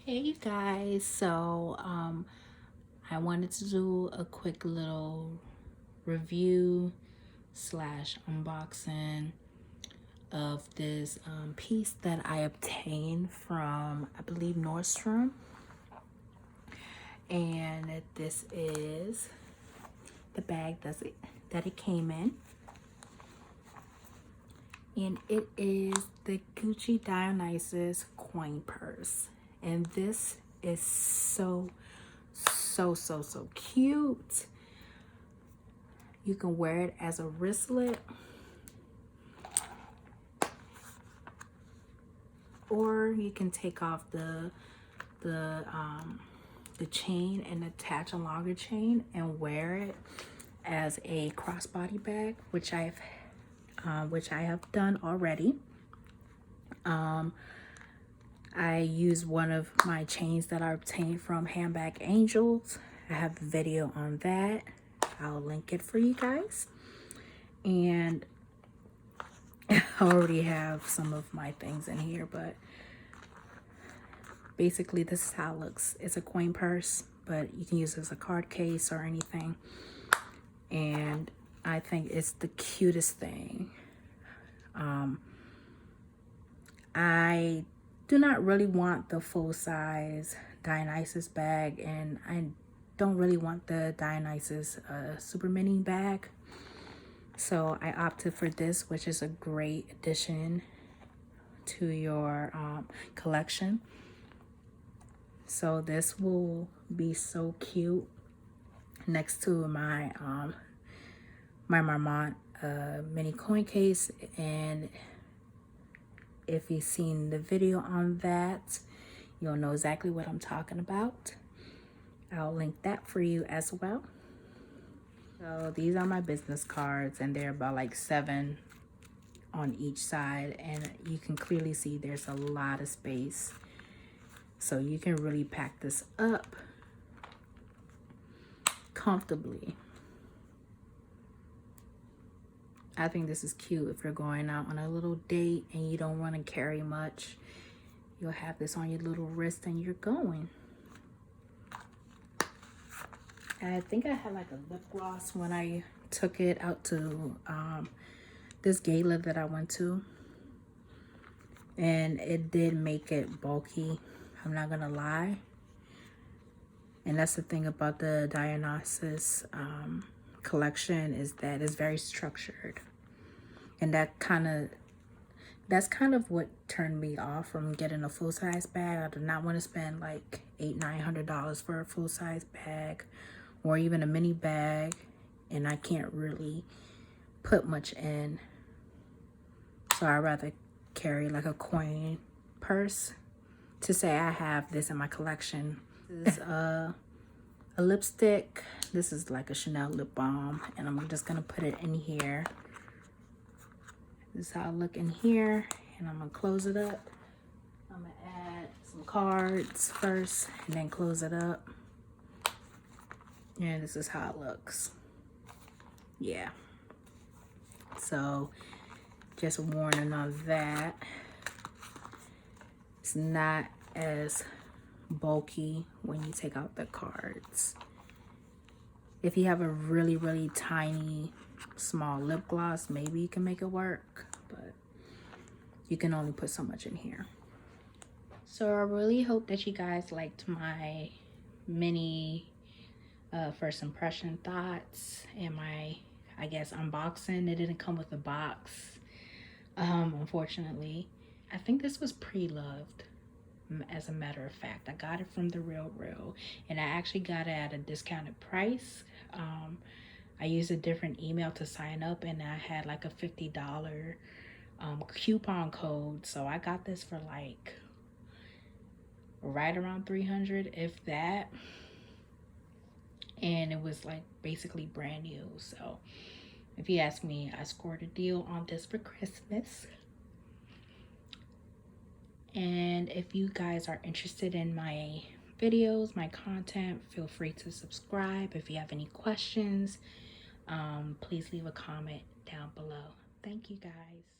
Hey you guys, so I wanted to do a quick little review slash unboxing of this piece that I obtained from, I believe, Nordstrom. And this is the bag that it came in. And it is the Gucci Dionysus coin purse. And this is so cute. You can wear it as a wristlet, or you can take off the chain and attach a longer chain and wear it as a crossbody bag, which I have done already. I use one of my chains that I obtained from Handbag Angels. I have a video on that. I'll link it for you guys. And I already have some of my things in here, but basically this is how it looks. It's a coin purse, but you can use it as a card case or anything. And I think it's the cutest thing. I do not really want the full-size Dionysus bag, and I don't really want the Dionysus super mini bag. So I opted for this, which is a great addition to your collection. So this will be so cute next to my my Marmont mini coin case. And if you've seen the video on that, you'll know exactly what I'm talking about. I'll link that for you as well. So these are my business cards, and they're about like 7 on each side, and you can clearly see there's a lot of space. So you can really pack this up comfortably. I think this is cute if you're going out on a little date and you don't want to carry much. You'll have this on your little wrist and you're going. I think I had like a lip gloss when I took it out to this gala that I went to. And it did make it bulky, I'm not gonna lie. And that's the thing about the Dionysus collection, is that it's very structured. And that's kind of what turned me off from getting a full-size bag. I do not want to spend like $800-900 for a full-size bag or even a mini bag, and I can't really put much in. So I'd rather carry like a coin purse to say I have this in my collection. This is a lipstick. This is like a Chanel lip balm, and I'm just gonna put it in here. This is how I look in here, and I'm gonna close it up. I'm gonna add some cards first and then close it up. And this is how it looks. Yeah. So just a warning on that. It's not as bulky when you take out the cards. If you have a really tiny small lip gloss, maybe you can make it work, but you can only put so much in here. So I really hope that you guys liked my mini first impression thoughts and my, I guess, unboxing. It didn't come with a box, unfortunately. I think this was pre-loved. As a matter of fact, I got it from the Real, and I actually got it at a discounted price. I used a different email to sign up, and I had like a $50 coupon code, so I got this for like right around $300, if that. And it was like basically brand new. So if you ask me, I scored a deal on this for Christmas. And if you guys are interested in my videos, my content, feel free to subscribe. If you have any questions, please leave a comment down below. Thank you guys.